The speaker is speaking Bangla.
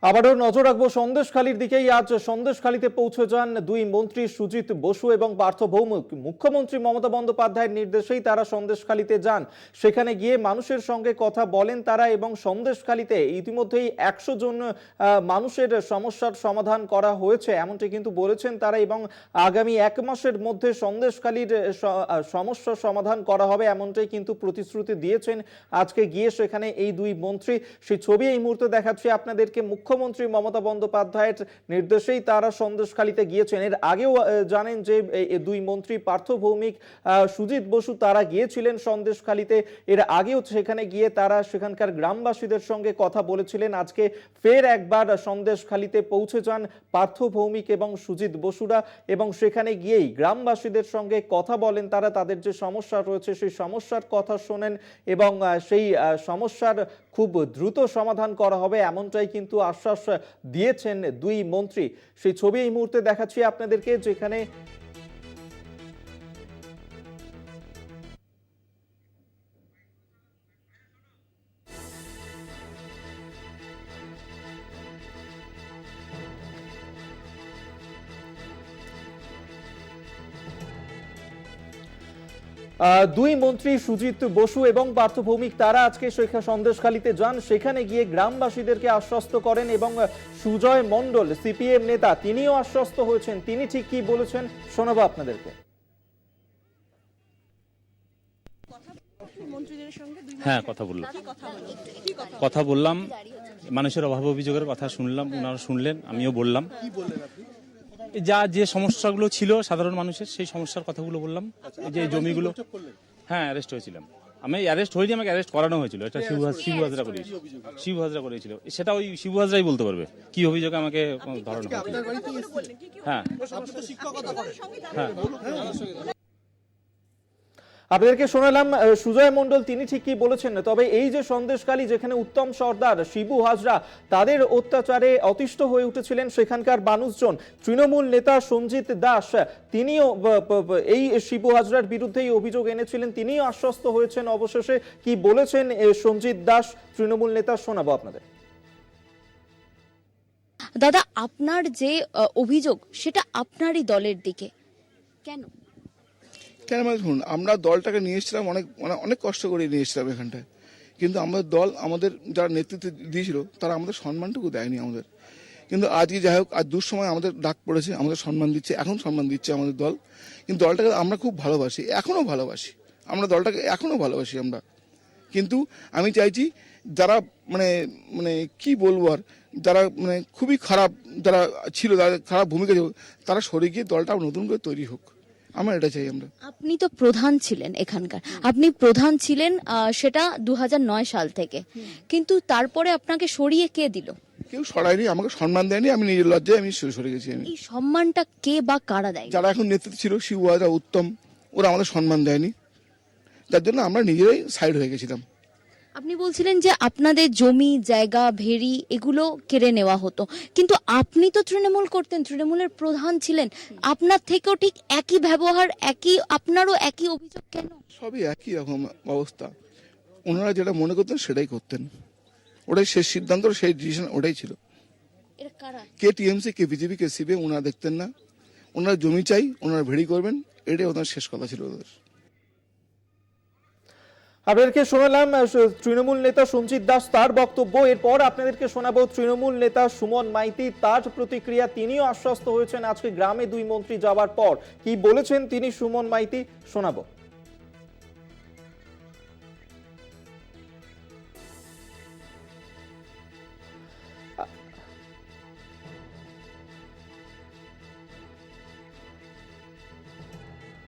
আবারও নজর রাখবো সন্দেশখালীর দিকেই। আজ সন্দেশখালীতে পৌঁছে যান দুই মন্ত্রী সুজিত বসু এবং পার্থ ভৌমিক। মুখ্যমন্ত্রী মমতা বন্দ্যোপাধ্যায়ের নির্দেশেই তারা সন্দেশখালীতে যান। সেখানে গিয়ে মানুষের সঙ্গে কথা বলেন তারা এবং সন্দেশখালীতে ইতিমধ্যেই 100 জন মানুষের সমস্যার সমাধান করা হয়েছে এমনটি কিন্তু বলেছেন তারা, এবং আগামী 1 মাসের মধ্যে সন্দেশখালীর সমস্যার সমাধান করা হবে এমনটাই কিন্তু প্রতিশ্রুতি দিয়েছেন আজকে গিয়ে সেখানে এই দুই মন্ত্রী। সেই ছবি এই মুহূর্তে দেখাচ্ছি আপনাদেরকে। মুখ্যমন্ত্রী মমতা বন্দ্যোপাধ্যায়ের নির্দেশেই তারা সন্দেশখালীতে গিয়েছেন। এর আগেও জানেন যে দুই মন্ত্রী পার্থ ভৌমিক, সুজিত বসু তারা গিয়েছিলেন সন্দেশখালীতে। এর আগেও সেখানে গিয়ে তারা সেখানকার গ্রামবাসীদের সঙ্গে কথা বলেছিলেন। আজকে ফের একবার সন্দেশখালীতে পৌঁছে যান পার্থ ভৌমিক এবং সুজিত বসুরা, এবং সেখানে গিয়েই গ্রামবাসীদের সঙ্গে কথা বলেন তারা। তাদের যে সমস্যা রয়েছে সেই সমস্যার কথা শোনেন এবং সেই সমস্যার খুব দ্রুত সমাধান করা হবে এমনটাই কিন্তু আশ্বাস দিয়েছেন দুই মন্ত্রী। সেই ছবি এই মুহূর্তে দেখাচ্ছি আপনাদেরকে, যেখানে দুই মন্ত্রী সুজিত বসু এবং পার্থ ভৌমিক তারা আজকে সন্দেশখালীতে যান। সেখানে গিয়ে গ্রামবাসীদেরকে আশ্বস্ত করেন এবং সুজয় মণ্ডল সিপিএম নেতা তিনিও আশ্বস্ত হয়েছেন। তিনি ঠিক কি বলেছেন শোনাবো আপনাদেরকে। হ্যাঁ, কথা বললাম, মানুষের অভাব অভিযোগের কথা শুনলাম, ওনারা শুনলেন, আমিও বললাম। যে সমস্যাগুলো ছিল সাধারণ মানুষের সেই সমস্যার কথাগুলো বললাম। এই যে জমিগুলো, হ্যাঁ অ্যারেস্ট হয়েছিলাম আমি, অ্যারেস্ট হয়নি, আমাকে অ্যারেস্ট করানো হয়েছিল। এটা শিবু হাজরা করেছিল, সেটা ওই শিবু হাজরাই বলতে পারবে কি অভিযোগে আমাকে ধরানো হয়েছিল। হ্যাঁ হ্যাঁ আপনাদেরকে শোনালাম সুজয় মণ্ডল তিনি ঠিক কি বলেছেন। তবে এই যে সন্দেশখালী, যেখানে উত্তম সর্দার, শিবু হাজরা তাদের অত্যাচারে অতিষ্ঠ হয়ে উঠেছিলেন সেখানকার মানুষজন, তৃণমূল নেতা সঞ্জিত দাস তিনিও এই শিবু হাজরার বিরুদ্ধেই অভিযোগ এনেছিলেন, তিনিও আশ্বস্ত হয়েছেন। অবশেষে কি বলেছেন সঞ্জিত দাস তৃণমূল নেতা শোনাবো আপনাদের। দাদা, আপনার যে অভিযোগ সেটা আপনারই দলের দিকে, কেন? কেন মানে শুনুন, আমরা দলটাকে নিয়ে এসেছিলাম অনেক কষ্ট করে নিয়ে এসেছিলাম এখানটায়, কিন্তু আমাদের দল, আমাদের যারা নেতৃত্ব দিয়েছিল তারা আমাদের সম্মানটুকু দেয়নি আমাদের। কিন্তু আজকে যাই হোক, আজ দুঃসময় আমাদের ডাক পড়েছে, আমাদের সম্মান দিচ্ছে, এখন সম্মান দিচ্ছে আমাদের দল। কিন্তু দলটাকে আমরা খুব ভালোবাসি, এখনও ভালোবাসি, আমরা দলটাকে এখনও ভালোবাসি আমরা। কিন্তু আমি চাইছি যারা মানে মানে কি বলবো আর, যারা মানে খুবই খারাপ যারা ছিল, যারা খারাপ ভূমিকা ছিল, তারা সরে গিয়ে দলটা নতুন করে তৈরি হোক, আমরা এটা চাই। আমরা, আপনি তো প্রধান ছিলেন এখানকার, আপনি প্রধান ছিলেন সেটা 2009 সাল থেকে, কিন্তু তারপরে আপনাকে সরিয়ে কে দিল? কেউ সরায়নি, আমাকে সম্মান দেয়নি, আমি নিজের লজ্জায় আমি সরে গেছি। আমি, এই সম্মানটা কে বা কারা দেয়? যারা এখন নেতৃত্ব ছিল, শিবু হাজরা, উত্তম, ওরা আমাদের সম্মান দেয়নি, যার জন্য আমরা নিজেরাই সাইড হয়ে গেছিলাম। আপনি বলছিলেন যে আপনাদের জমি জায়গা ভেড়ি এগুলো কেড়ে নেওয়া হতো, কিন্তু আপনি তো তৃণমূল করতেন, তৃণমূলের প্রধান ছিলেন, আপনার থেকেও ঠিক একই ব্যবহার, আপনারও একই অভিযোগ কেন? সবই একই রকম অবস্থা, ওনারা যেটা মনে করতেন সেটাই করতেন, ওটাই শেষ সিদ্ধান্ত, সেই ডিসিশন ওটাই ছিল। কে টিএমসি, কে বিজেপি, কে সিপিএম ওনারা দেখতেন না, ওনারা জমি চাই, ওনারা ভেড়ি করবেন, এটাই ওনার শেষ কথা ছিল ওদের। আপনাদেরকে শোনালাম তৃণমূল নেতা সঞ্জিত দাস তার বক্তব্য। এরপর আপনাদেরকে শোনাবো তৃণমূল নেতা সুমন মাইতি তার প্রতিক্রিয়া। তিনিও আশ্বস্ত হয়েছেন আজকে গ্রামে দুই মন্ত্রী যাওয়ার পর। কি বলেছেন তিনি সুমন মাইতি শোনাবো।